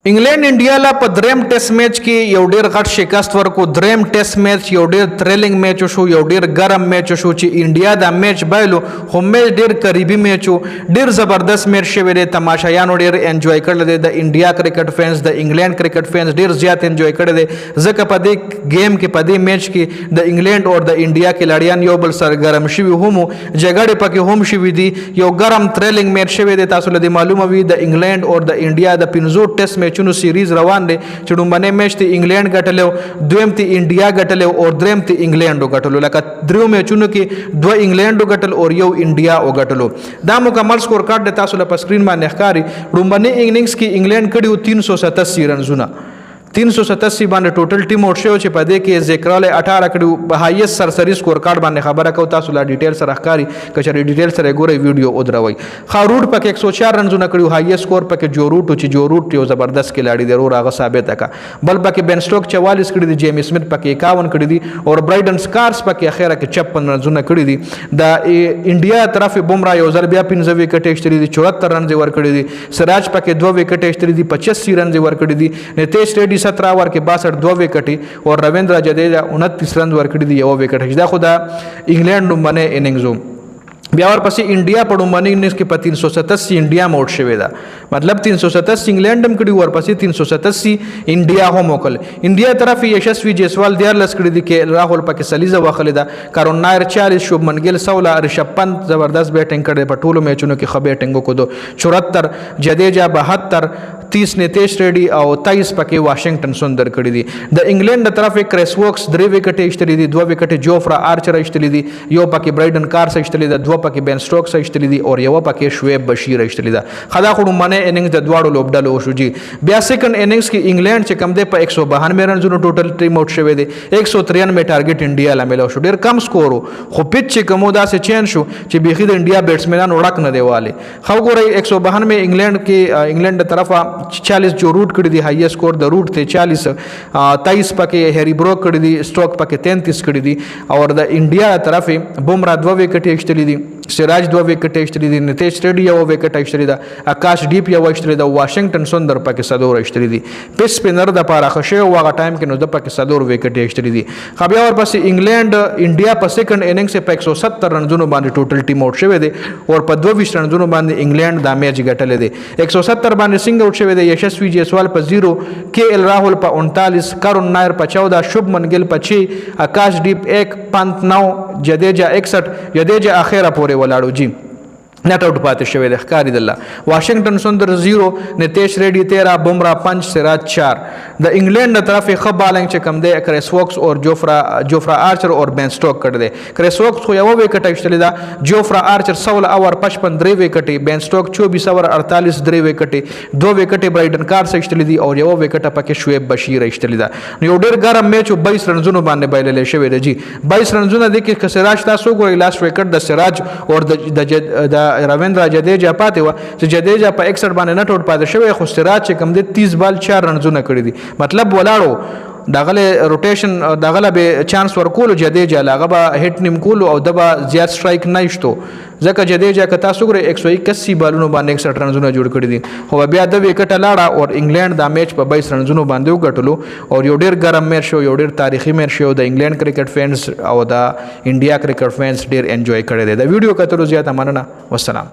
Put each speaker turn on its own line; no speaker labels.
इंग्लैंड इंडियाला په دریم ټیسټ میچ کې یو ډیر غټ شکست ورکو. دریم ټیسټ میچ یو ډیر تھریلینګ میچ شو، یو ډیر ګرم میچ شو چې انډیا دا میچ بایلو، خو میچ ډیر قریبي میچ وو، ډیر زبردست میچ شوی دی. تماشایانو ډیر انجوای کړل دی، د انډیا کرکټ فینس، د انګلند کرکټ فینس ډیر زیات انجوای کړی دی، ځکه په دې گیم کې، په دې میچ کې د انګلند او د انډیا کھلاړیان یو بل سره ګرم شوي هم، جګړې پکې هم شوي دي. یو ګرم تھریلینګ میچ شوی دی. تاسو له معلومه وي د انګلند او د انډیا د 15 ټیسټ میچونو سیریز روان دی چې لومبنی میچ ته انګلند ګټلو، دویم ته انډیا ګټلو او دریم ته انګلند وګټلو. لکه درو میچونو کې دوه انګلند وګټل او یو انډیا وګټلو. دا مکمل سکور کارت د تاسو له سکرین باندې ښکاري. لومبنی اننګز کې انګلند کړیو 387 رنزونه، 387 باندې ټوټل ټیم آوټ شو چې په دې کې ذکرال 18 کړو. هایست سرسری سکور کارت باندې خبره کو، تاسو لا ډیټیل سره ښکاری کچره ډیټیل سره ګورئ ویډیو او دروي. خاروډ پکې 104 رنزونه کړو، هایست سکور پکې جوروټ چې جوروټ یو زبردست کھلاړي دی، ورو هغه ثابت کا. بل پکې بن سټوک 44 کړی دی، جیمی سمث پکې 51 کړی دی او برایډن سکارس پکې اخیره کې 56 رنزونه کړی دي. د انډیا طرف بومرا یو ځل بیا 15 وکټ اشتري دي، 74 رنز ور کړی دي. سراج پکې 2 وکټ اشتري دي، 85 رنز ور کړی دي. نتیش ریډي 17 اوور کې 62 2 وکټي او رویندرا جډیجا 29 رن ورکړي دي، یو وکټ. دا خو د انګلند لومبنی اننګز. بیا ورپسې انډیا په لومبني اننګز کې په 387 انډیا موټ شوی دا، مطلب 387 انګلند هم کړي، ورپسې 387 انډیا هم وکړل. انډیا طرف یشسوي جیسوال 14 کړي دي کې راهول پکې سلیزه واخلې ده، کارون نایر 40، شوبمن ګیل 16، ریشب پنت زبردست بیټینګ کړي، په ټولو میچونو کې ښه بیټینګ وکړو. 74 جډیجا 72، 30 نتیش ریډي او 23 پکې واشنگټن سندر کړي دي. د انګلند طرف کریس ووکس 3 وکټ اشتري دي، 2 وکټ جوفرا آرچر اشتري دي، یو پکې برایډن کارس اشتري دي، 2 پکې بن سټوکس اشتري دي او یو پکې شعیب بشیر اشتري دي. خدا خو لومبنی اننګز د دواړو لوبډلو شو جی. بیا سیکنډ اننګز کې انګلند چې کم دی په 192 رنزونو ټوټل ټیم آوټ شوی دی، 193 ټارګټ انډیا لامل شو، ډیر کم سکور خو پیچ چې کومو داسې چین شو چې بیخي د انډیا بیټسمنان وړک نه دیواله. خو ګورئ 192 انګلند کې انګلند طرفه 40 جو روټ کړی دی، هایست سکور د روټ ته 40، 23 پکې هری بروک کړی دی، سټوک پکې 33 کړی دی او د انډیا طرفه بومرا 2 وکټ اشتري دي، سراج 2 وکټ اشتري دي، نتیش ریډي یو وکټ اشتري ده، آکاش ډیپ یو اشتري ده، واشنگټن سندر پکې 100 اشتري دي. پیس سپینر د پاره خشه او هغه ټایم کې نو د پکې 100 وکټ اشتري دي. خو بیا ورپسې انګلند انډیا په سیکنډ اننګز په 170 رنزونو باندې ټوټل ټیم آوټ شوی دی او په 22 رنزونو باندې انګلند دا میچ ګټلې دی. 170 باندې سنگ آوټ شوی دی، یشسوي جیسوال په 0، کے ایل راهول په 39، کارون نایر په 14، شوبمن ګیل په 6، آکاش ډیپ 1، پنت 9، جډیجا 61، جډیجا اخیره پورې ولاړو جی، نٹ آؤٹ پاتې شوی دی ښکاري دله. واشنگټن سندر 0، نتیش ریډي 13، بومرا 5، سراج 4. د انګلند طرف ښه بالنګ چې کم دی کریس ووکس او جوفرا آرچر او بن سټوک کړی دی. کریس ووکس خو یو وکټ اشتلی دا، جوفرا آرچر 16 اوور 55 3 وکټي، بن سټوک 24 اوور 48 3 وکټي، 2 وکټي برایډن کارس اشتلی دي او یو وکټ پکې شعیب بشیر اشتلی دا. نو یو ډیر ګرم میچ 22 رنزونو باندې بایلل شوی دی جی. 22 رنزونه دي کې سراج تاسو ګورئ لاست وکټ د سراج او د رویندرا جډیجا پاتې و چې جډیجا په 61 باندې نټ آوټ پاتې شوی، خو سراج چې کم دی 30 بال 4 رنزونه کړی دي، مطلب ولاړو دغه روټیشن دغه به چانس ورکول جډیجا لاغه به هټ نیم کول او دبا زیات سټرایک نه شتو، ځکه جډیجا که تاسو ګورئ 181 بالونو باندې 61 رنزونه جوړ کړی دي، خو بیا د وکټ لاړه او انګلند دا میچ په 22 رنزونو باندې وګټلو او یو ډیر ګرم میچ شو، یو ډیر تاریخي میچ شو. د انګلند کرکټ فینس او د انډیا کرکټ فینس ډیر انجوای کړی دی. د ویډیو کتلو زیاته مننه، والسلام.